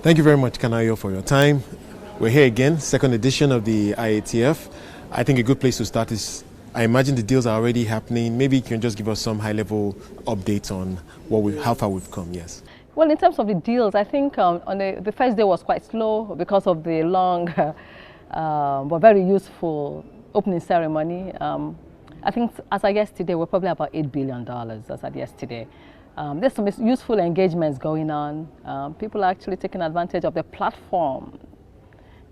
Thank you very much, Kanayo, for your time. We're here again, second edition of the IATF. I think a good place to start is, I imagine the deals are already happening. Maybe you can just give us some high-level updates on how far we've come, yes. Well, in terms of the deals, I think on the first day was quite slow because of the long but very useful opening ceremony. I think as of yesterday, we're probably about $8 billion as of yesterday. There's some useful engagements going on. People are actually taking advantage of the platform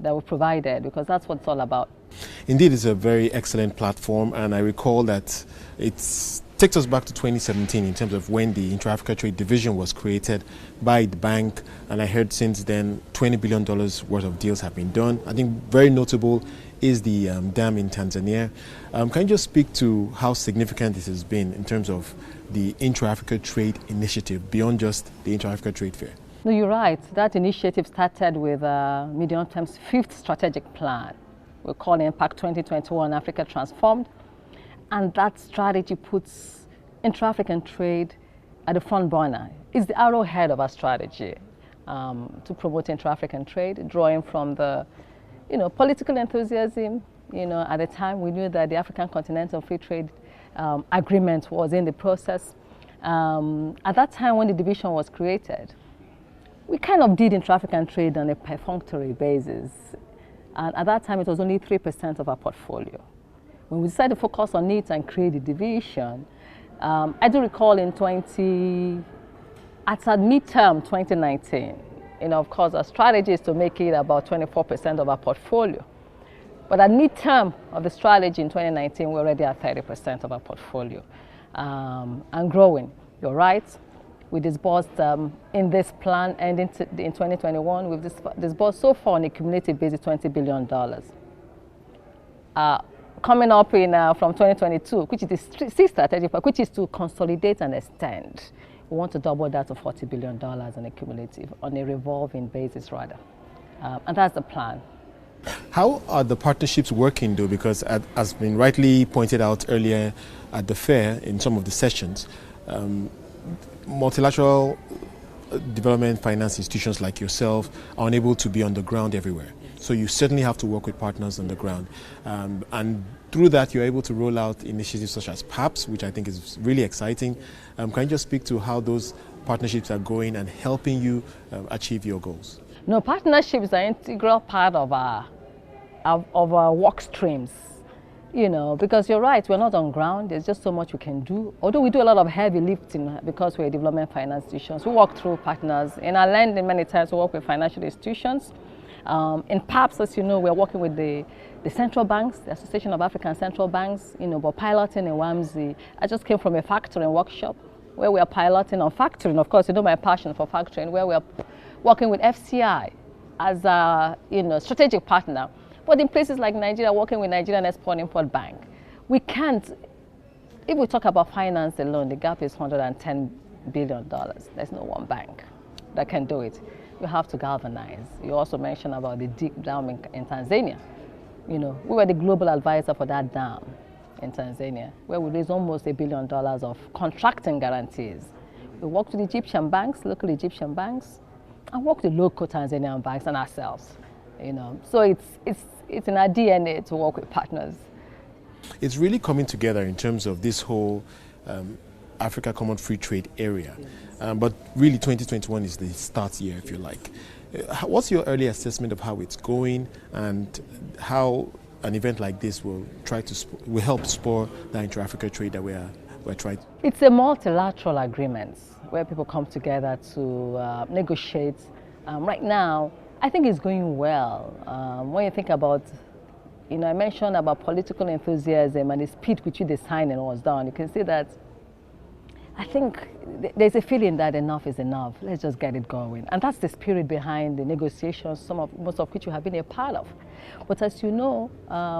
that we provided, because that's what it's all about. Indeed, it's a very excellent platform, and I recall that it takes us back to 2017 in terms of when the Intra-Africa Trade Division was created by the bank, and I heard since then $20 billion worth of deals have been done. I think very notable is the dam in Tanzania. Can you just speak to how significant this has been in terms of the Intra-Africa Trade Initiative beyond just the Intra-Africa Trade Fair? No, you're right. That initiative started with Medium Term's 5th strategic plan. We call it Impact 2021 Africa Transformed. And that strategy puts intra-African trade at the front burner. It's the arrowhead of our strategy to promote intra-African trade, drawing from the political enthusiasm. At the time, we knew that the African Continental Free Trade Agreement was in the process. At that time, when the division was created, we kind of did intra-African trade on a perfunctory basis. And at that time, it was only 3% of our portfolio. When we decided to focus on it and create the division, I do recall at midterm 2019, of course, our strategy is to make it about 24% of our portfolio. But at midterm of the strategy in 2019, we're already at 30% of our portfolio and growing. You're right. We disbursed in this plan and in 2021, we've disbursed so far on a cumulative basis $20 billion. Coming up from 2022, which is the 6th strategic plan, which is to consolidate and extend. We want to double that to $40 billion on a cumulative, on a revolving basis rather. And that's the plan. How are the partnerships working though? Because as been rightly pointed out earlier at the fair in some of the sessions, multilateral development finance institutions like yourself are unable to be on the ground everywhere. So you certainly have to work with partners on the ground. And through that, you're able to roll out initiatives such as PAPSS, which I think is really exciting. Can you just speak to how those partnerships are going and helping you achieve your goals? No, partnerships are an integral part of our work streams. Because you're right, we're not on ground. There's just so much we can do. Although we do a lot of heavy lifting because we're development finance institutions. We work through partners. In our lending, many times we work with financial institutions. In PAPSS, as you know, we're working with the central banks, the Association of African Central Banks, we're piloting in WAMSI. I just came from a factoring workshop where we are piloting on factoring. Of course, my passion for factoring, where we are working with FCI as a strategic partner. But in places like Nigeria, working with Nigerian Export-Import Bank, we can't, if we talk about finance alone, the gap is $110 billion. There's no one bank that can do it. You have to galvanize. You also mentioned about the deep dam in Tanzania. We were the global advisor for that dam in Tanzania, where we raised almost $1 billion of contracting guarantees. We worked with Egyptian banks, local Egyptian banks, and worked with local Tanzanian banks and ourselves. So it's in our DNA to work with partners. It's really coming together in terms of this whole Africa Common Free Trade area. Yes. But really 2021 is the start year, if you like. What's your early assessment of how it's going and how an event like this will help spur the intra-Africa trade that we're trying? It's a multilateral agreement where people come together to negotiate. Right now, I think it's going well. When you think about, I mentioned about political enthusiasm and the speed with which the signing was done. You can see that I think there's a feeling that enough is enough. Let's just get it going. And that's the spirit behind the negotiations, most of which you have been a part of. But as you know,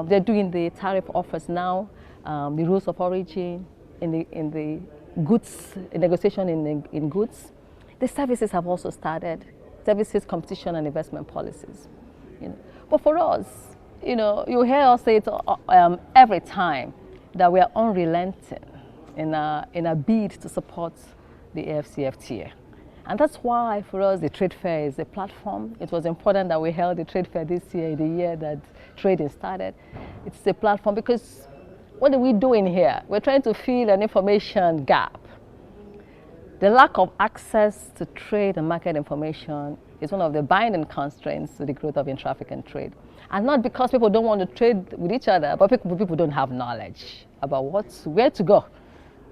they're doing the tariff offers now, the rules of origin in the goods, negotiation in goods. The services have also started. Services, competition, and investment policies. But for us, you hear us say it every time that we are unrelenting in a bid to support the AfCFTA. And that's why for us the trade fair is a platform. It was important that we held the trade fair this year, the year that trading started. It's a platform because what are we doing here? We're trying to fill an information gap. The lack of access to trade and market information is one of the binding constraints to the growth of intra-African trade. And not because people don't want to trade with each other, but people don't have knowledge about where to go,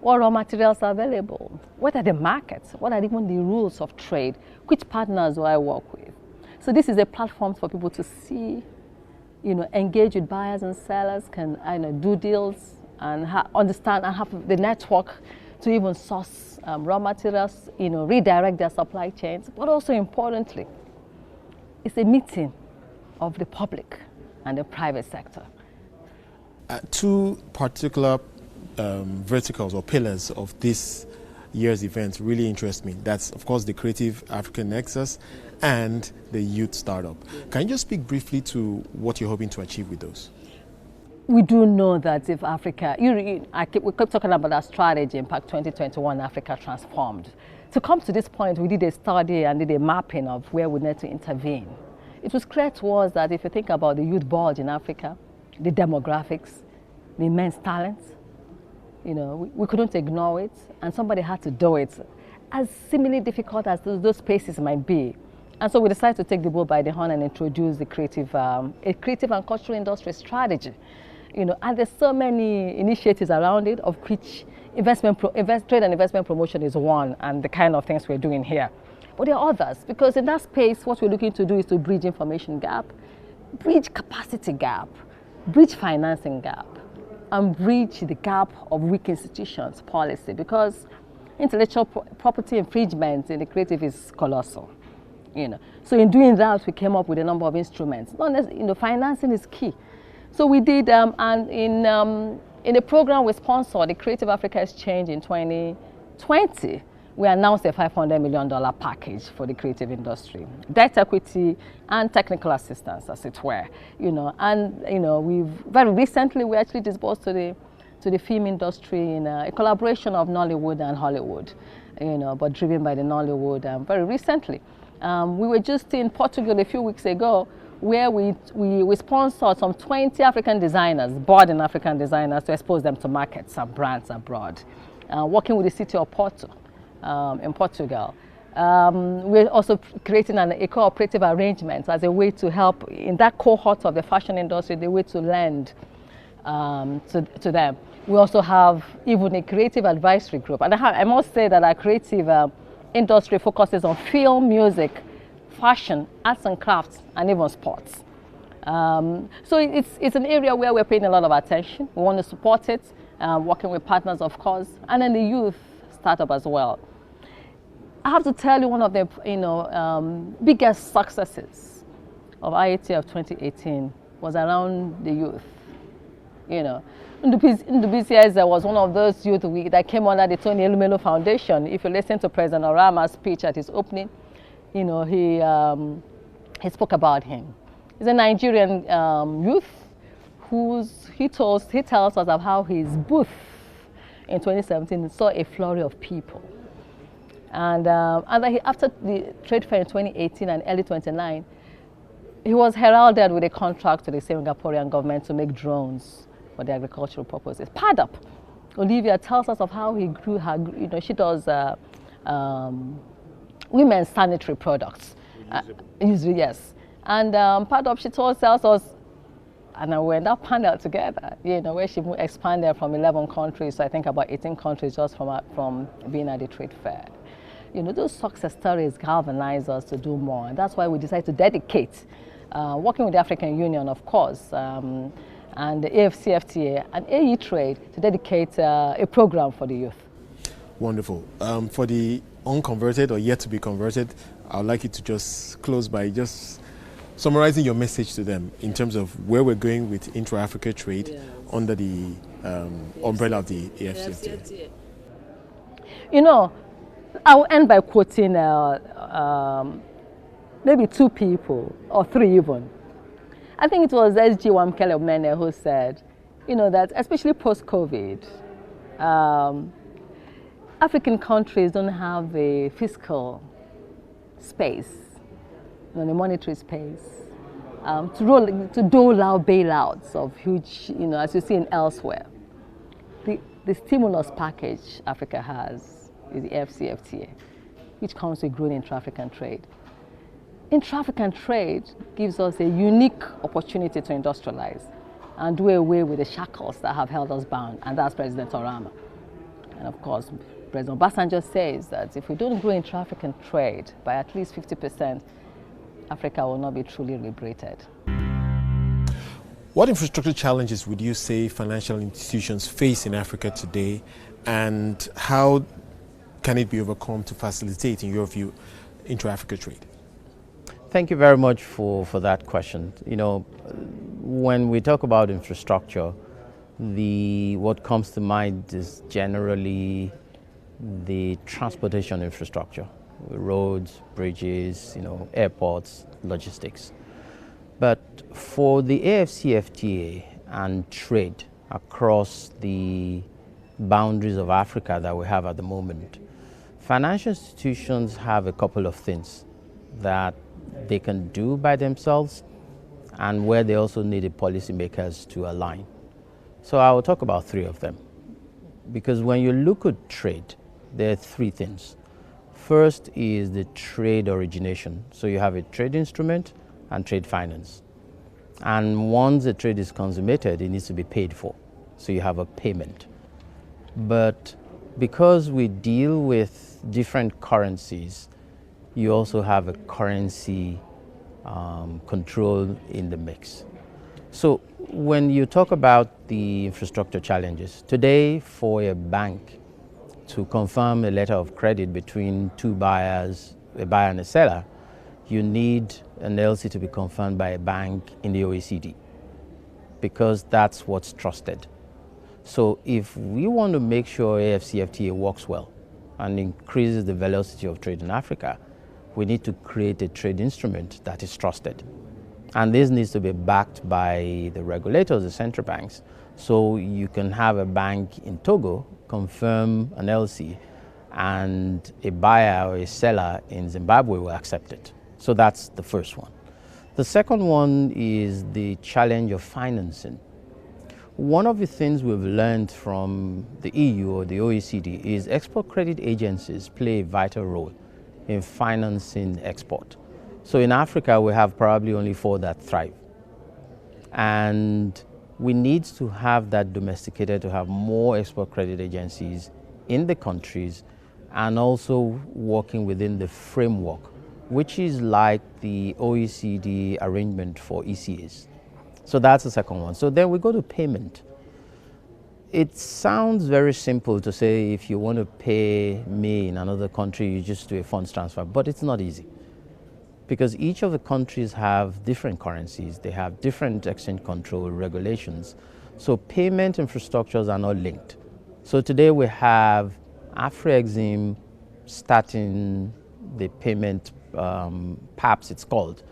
what raw materials are available, what are the markets, what are even the rules of trade, which partners do I work with. So this is a platform for people to see, engage with buyers and sellers, can do deals and understand and have the network to even source raw materials, redirect their supply chains. But also importantly, it's a meeting of the public and the private sector. Two particular verticals or pillars of this year's event really interest me. That's, of course, the Creative African Nexus and the Youth Startup. Can you just speak briefly to what you're hoping to achieve with those? We do know that if Africa, we keep talking about our strategy, Impact 2021, Africa Transformed. To come to this point, we did a study and did a mapping of where we need to intervene. It was clear to us that if you think about the youth bulge in Africa, the demographics, the immense talent, we couldn't ignore it, and somebody had to do it, as seemingly difficult as those spaces might be. And so we decided to take the bull by the horn and introduce a creative and cultural industry strategy. And there's so many initiatives around it, of which trade and investment promotion is one, and the kind of things we're doing here. But there are others, because in that space, what we're looking to do is to bridge information gap, bridge capacity gap, bridge financing gap, and bridge the gap of weak institutions policy, because intellectual property infringement in the creative is colossal. So in doing that, we came up with a number of instruments. Financing is key. So we did, and in a program we sponsored, the Creative Africa Exchange in 2020, we announced a $500 million package for the creative industry, debt equity and technical assistance, as it were. We've very recently we actually disbursed to the film industry in a collaboration of Nollywood and Hollywood, but driven by the Nollywood very recently. We were just in Portugal a few weeks ago, where we sponsored some 20 African designers, budding African designers, to expose them to markets and brands abroad, working with the city of Porto in Portugal. We're also creating a cooperative arrangement as a way to help in that cohort of the fashion industry, the way to lend to them. We also have even a creative advisory group. And I must say that our creative industry focuses on film, music, fashion, arts and crafts, and even sports. So it's an area where we're paying a lot of attention. We want to support it, working with partners, of course, and then the youth startup as well. I have to tell you, one of the biggest successes of IATF 2018 was around the youth. Ndubisi was one of those youth that came under the Tony Elumelu Foundation. If you listen to President Orama's speech at his opening, he spoke about him. He's a Nigerian youth he tells us of how his booth in 2017 saw a flurry of people. And after the trade fair in 2018 and early 2019, he was heralded with a contract to the Singaporean government to make drones for the agricultural purposes. PADUP, Olivia tells us of how he grew her, she does women's sanitary products. Yes. And PADUP, she tells us, and we were in that panel together, where she expanded from 11 countries, so I think about 18 countries just from being at the trade fair. Those success stories galvanize us to do more, and that's why we decided to dedicate, working with the African Union, of course, and the AFCFTA and AE Trade, to dedicate a program for the youth. Wonderful. For the unconverted or yet to be converted, I would like you to just close by just summarizing your message to them in terms of where we're going with Intra-Africa Trade under the umbrella of the AFCFTA. I will end by quoting maybe two people, or three even. I think it was SG Wamkele Mene who said, that especially post-COVID, African countries don't have the fiscal space, the monetary space, to dole out bailouts of huge, as you see in elsewhere. The stimulus package Africa has is the FCFTA, which comes with growing intra-African trade. Intra-African trade gives us a unique opportunity to industrialize and do away with the shackles that have held us bound, and that's President Orama. And of course, President Obasanjo says that if we don't grow intra-African trade by at least 50%, Africa will not be truly liberated. What infrastructure challenges would you say financial institutions face in Africa today, and how can it be overcome to facilitate, in your view, intra-Africa trade? Thank you very much for that question. When we talk about infrastructure, what comes to mind is generally the transportation infrastructure, roads, bridges, airports, logistics. But for the AFCFTA and trade across the boundaries of Africa that we have at the moment, financial institutions have a couple of things that they can do by themselves and where they also need the policymakers to align. So I will talk about three of them. Because when you look at trade, there are three things. First is the trade origination. So you have a trade instrument and trade finance. And once the trade is consummated, it needs to be paid for. So you have a payment. But because we deal with different currencies, you also have a currency control in the mix. So when you talk about the infrastructure challenges, today for a bank to confirm a letter of credit between two buyers, a buyer and a seller, you need an LC to be confirmed by a bank in the OECD because that's what's trusted. So if we want to make sure AFCFTA works well and increases the velocity of trade in Africa, we need to create a trade instrument that is trusted. And this needs to be backed by the regulators, the central banks. So you can have a bank in Togo confirm an LC and a buyer or a seller in Zimbabwe will accept it. So that's the first one. The second one is the challenge of financing. One of the things we've learned from the EU or the OECD is export credit agencies play a vital role in financing export. So in Africa, we have probably only 4 that thrive. And we need to have that domesticated to have more export credit agencies in the countries and also working within the framework, which is like the OECD arrangement for ECAs. So that's the second one. So then we go to payment. It sounds very simple to say if you want to pay me in another country, you just do a funds transfer, but it's not easy. Because each of the countries have different currencies, they have different exchange control regulations. So payment infrastructures are not linked. So today we have Afrexim starting the payment, PAPSS it's called,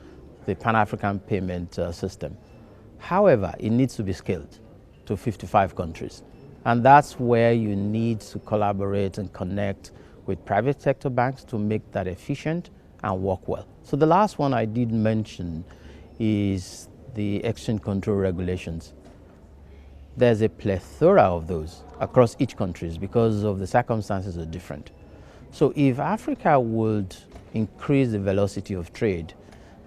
the Pan-African Payment System. However, it needs to be scaled to 55 countries. And that's where you need to collaborate and connect with private sector banks to make that efficient and work well. So the last one I did mention is the exchange control regulations. There's a plethora of those across each country because of the circumstances are different. So if Africa would increase the velocity of trade,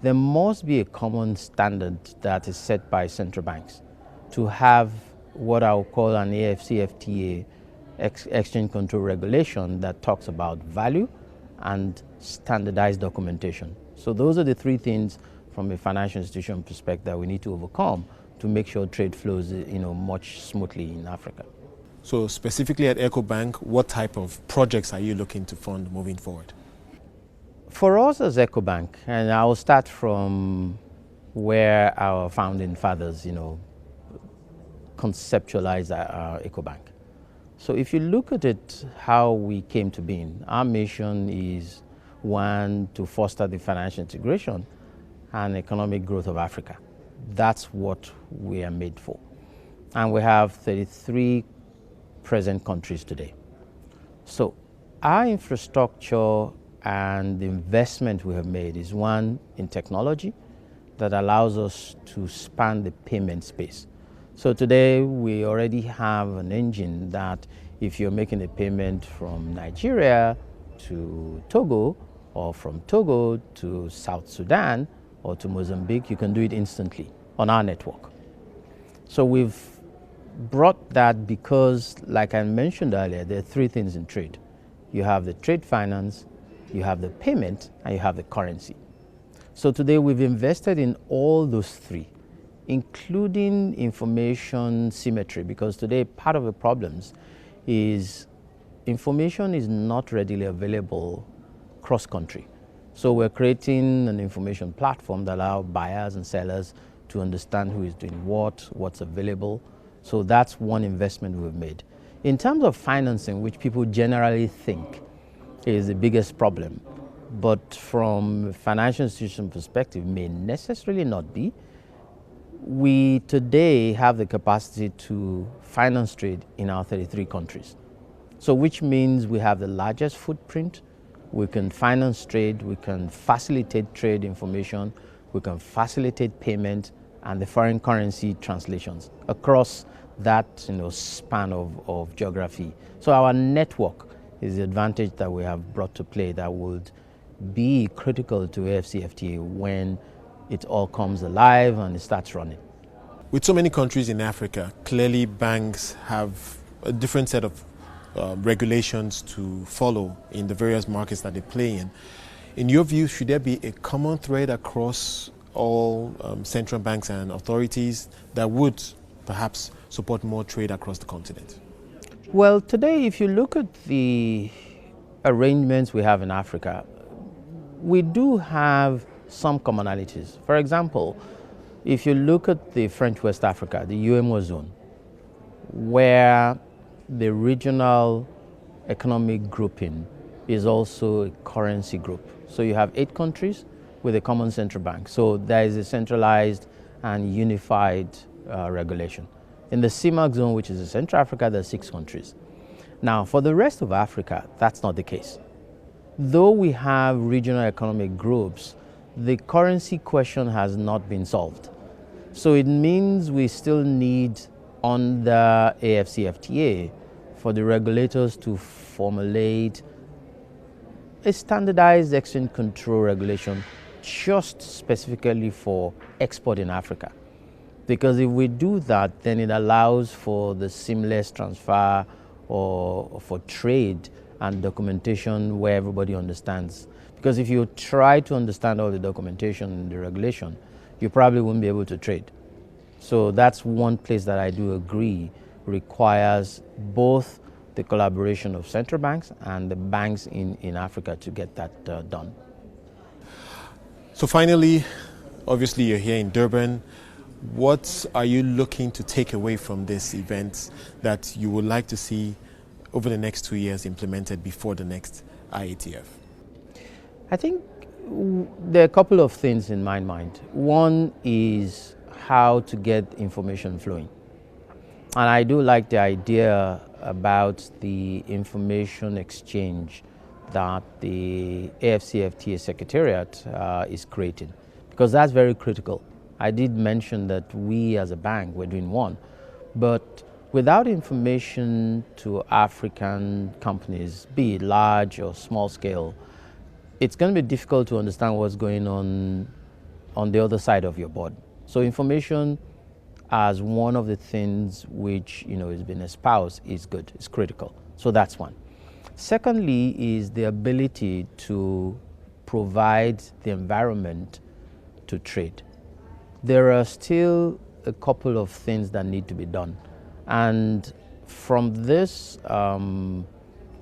there must be a common standard that is set by central banks to have what I would call an AFCFTA exchange control regulation that talks about value and standardized documentation. So those are the three things from a financial institution perspective that we need to overcome to make sure trade flows much smoothly in Africa. So specifically at Ecobank, what type of projects are you looking to fund moving forward? For us as Ecobank, and I will start from where our founding fathers, conceptualized our Ecobank. So if you look at it, how we came to being, our mission is one, to foster the financial integration and economic growth of Africa. That's what we are made for. And we have 33 present countries today. So our infrastructure and the investment we have made is one in technology that allows us to span the payment space. So today we already have an engine that if you're making a payment from Nigeria to Togo, or from Togo to South Sudan or to Mozambique, you can do it instantly on our network. So we've brought that because, like I mentioned earlier, there are three things in trade. You have the trade finance, you have the payment, and you have the currency. So today we've invested in all those three, including information symmetry, because today part of the problems is information is not readily available cross-country. So we're creating an information platform that allows buyers and sellers to understand who is doing what's available. So that's one investment we've made. In terms of financing, which people generally think is the biggest problem, but from a financial institution perspective may necessarily not be, we today have the capacity to finance trade in our 33 countries. So which means we have the largest footprint, we can finance trade, we can facilitate trade information, we can facilitate payment and the foreign currency translations across that span of geography. So our network is the advantage that we have brought to play that would be critical to AFCFTA when it all comes alive and it starts running. With so many countries in Africa, clearly banks have a different set of regulations to follow in the various markets that they play in. In your view, should there be a common thread across all central banks and authorities that would perhaps support more trade across the continent? Well, today, if you look at the arrangements we have in Africa, we do have some commonalities. For example, if you look at the French West Africa, the UEMOA zone, where the regional economic grouping is also a currency group. So you have 8 countries with a common central bank. So there is a centralized and unified regulation. In the CEMAC zone, which is in Central Africa, there are 6 countries. Now, for the rest of Africa, that's not the case. Though we have regional economic groups, the currency question has not been solved. So it means we still need, under AFCFTA, for the regulators to formulate a standardized exchange control regulation just specifically for export in Africa. Because if we do that, then it allows for the seamless transfer or for trade and documentation where everybody understands. Because if you try to understand all the documentation and the regulation, you probably won't be able to trade. So that's one place that I do agree requires both the collaboration of central banks and the banks in Africa to get that done. So finally, obviously you're here in Durban. What are you looking to take away from this event that you would like to see over the next 2 years implemented before the next IATF? I think there are a couple of things in my mind. One is how to get information flowing. And I do like the idea about the information exchange that the AFCFTA Secretariat is creating, because that's very critical. I did mention that we as a bank, we're doing one, but without information to African companies, be it large or small scale, it's going to be difficult to understand what's going on the other side of your board. So information as one of the things which has been espoused is good, it's critical. So that's one. Secondly is the ability to provide the environment to trade. There are still a couple of things that need to be done. And from this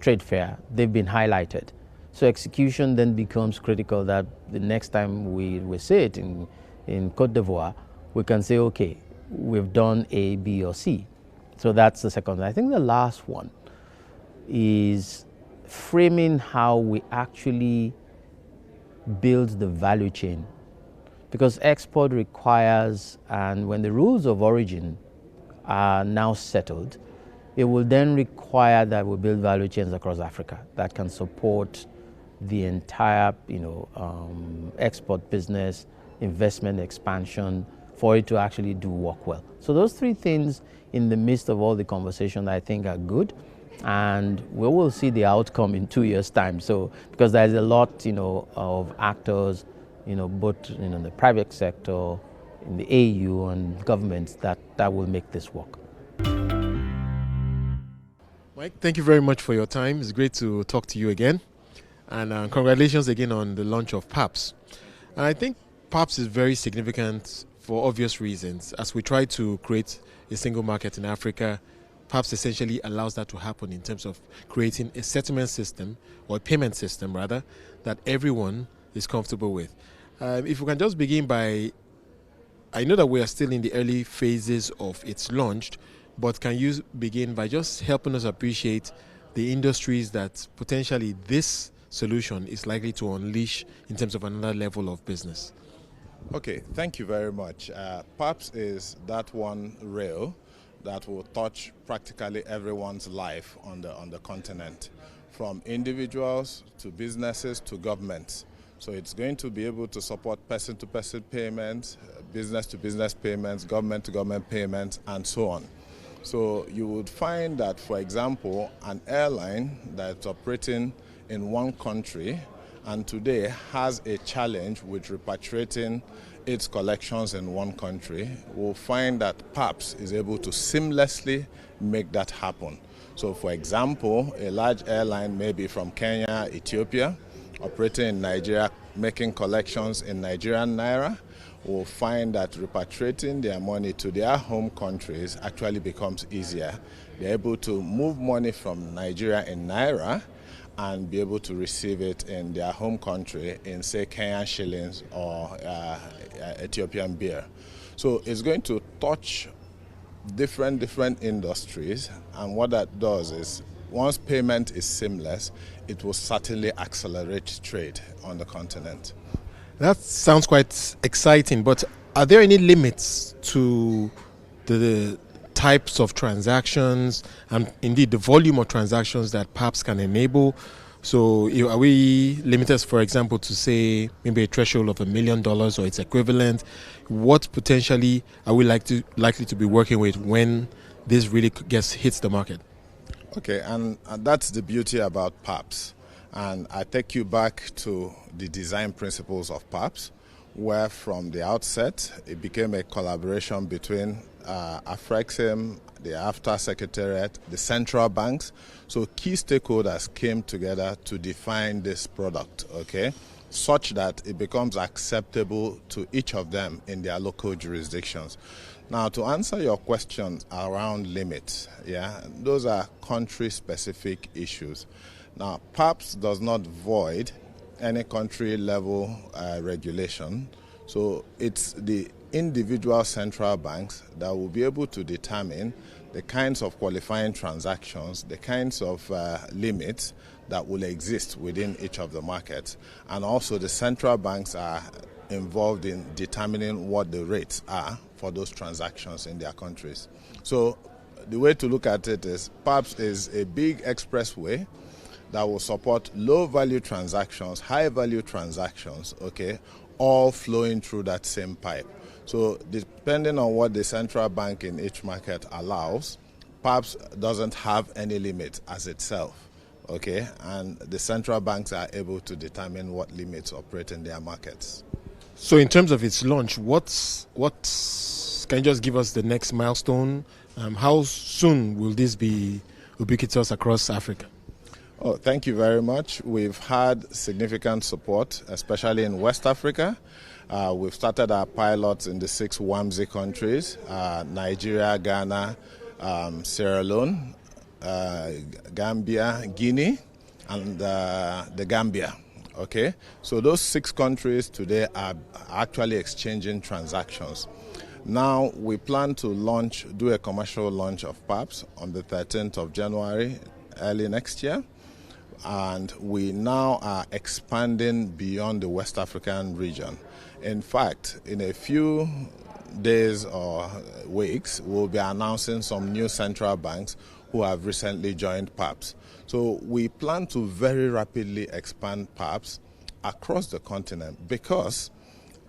trade fair, they've been highlighted. So execution then becomes critical, that the next time we see it in Cote d'Ivoire, we can say, okay, we've done A, B, or C. So that's the second. I think the last one is framing how we actually build the value chain. Because export requires, and when the rules of origin are now settled, it will then require that we build value chains across Africa that can support the entire, export business, investment expansion, for it to actually do work well. So those three things in the midst of all the conversation I think are good, and we will see the outcome in 2 years' time. So because there's a lot, of actors, both in the private sector, in the AU and governments that will make this work. Mike, thank you very much for your time. It's great to talk to you again. And congratulations again on the launch of PAPSS. And I think PAPSS is very significant for obvious reasons. As we try to create a single market in Africa, PAPSS essentially allows that to happen in terms of creating a settlement system, or a payment system rather, that everyone is comfortable with. If we can just begin by, I know that we are still in the early phases of its launch, but can you begin by just helping us appreciate the industries that potentially this solution is likely to unleash in terms of another level of business? Okay, thank you very much. PAPSS is that one rail that will touch practically everyone's life on the continent, from individuals to businesses to governments. So it's going to be able to support person-to-person payments, business-to-business payments, government-to-government payments, and so on. So you would find that, for example, an airline that's operating in one country and today has a challenge with repatriating its collections in one country, will find that PAPSS is able to seamlessly make that happen. So for example, a large airline maybe from Kenya, Ethiopia, operating in Nigeria, making collections in Nigerian Naira, will find that repatriating their money to their home countries actually becomes easier. They're able to move money from Nigeria in Naira and be able to receive it in their home country in, say, Kenyan shillings or Ethiopian birr. So it's going to touch different industries, and what that does is, once payment is seamless, it will certainly accelerate trade on the continent. That sounds quite exciting, but are there any limits to the types of transactions and indeed the volume of transactions that PAPSS can enable? So are we limited, for example, to say maybe a threshold of $1 million or its equivalent? What potentially are we likely to be working with when this really hits the market? Okay, and that's the beauty about PAPSS. And I take you back to the design principles of PAPSS, where from the outset it became a collaboration between Afrexim, the AFTA Secretariat, the central banks. So key stakeholders came together to define this product, okay, such that it becomes acceptable to each of them in their local jurisdictions. Now, to answer your questions around limits, those are country-specific issues. Now, PAPSS does not void any country-level regulation, so it's the individual central banks that will be able to determine the kinds of qualifying transactions, the kinds of limits that will exist within each of the markets. And also the central banks are involved in determining what the rates are for those transactions in their countries. So the way to look at it is, PAPSS is a big expressway that will support low-value transactions, high-value transactions, okay, all flowing through that same pipe. So depending on what the central bank in each market allows, PAPSS doesn't have any limit as itself, okay, and the central banks are able to determine what limits operate in their markets. So in terms of its launch, can you just give us the next milestone? How soon will this be ubiquitous across Africa? Oh, thank you very much. We've had significant support, especially in West Africa. We've started our pilots in the 6 WAMSI countries, Nigeria, Ghana, Sierra Leone, Gambia, Guinea, and the Gambia. Okay, so those 6 countries today are actually exchanging transactions. Now we plan to do a commercial launch of PAPSS on the 13th of January, early next year. And we now are expanding beyond the West African region. In fact, in a few days or weeks, we'll be announcing some new central banks who have recently joined PAPSS. So we plan to very rapidly expand PAPSS across the continent because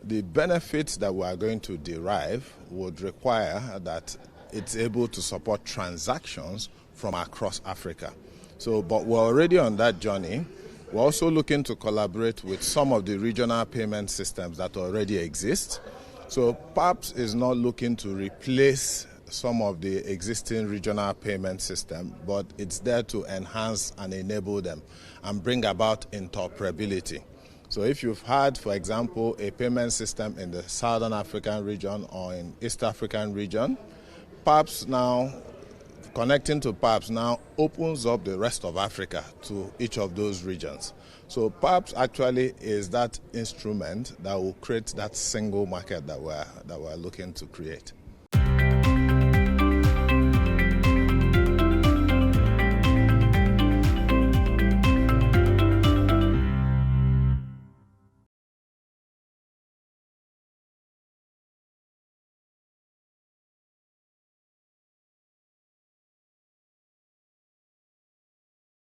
the benefits that we are going to derive would require that it's able to support transactions from across Africa. So, but we're already on that journey. We're also looking to collaborate with some of the regional payment systems that already exist. So PAPSS is not looking to replace some of the existing regional payment system, but it's there to enhance and enable them and bring about interoperability. So if you've had, for example, a payment system in the Southern African region or in East African region, PAPSS now, connecting to PAPSS now opens up the rest of Africa to each of those regions. So PAPSS actually is that instrument that will create that single market that we're looking to create.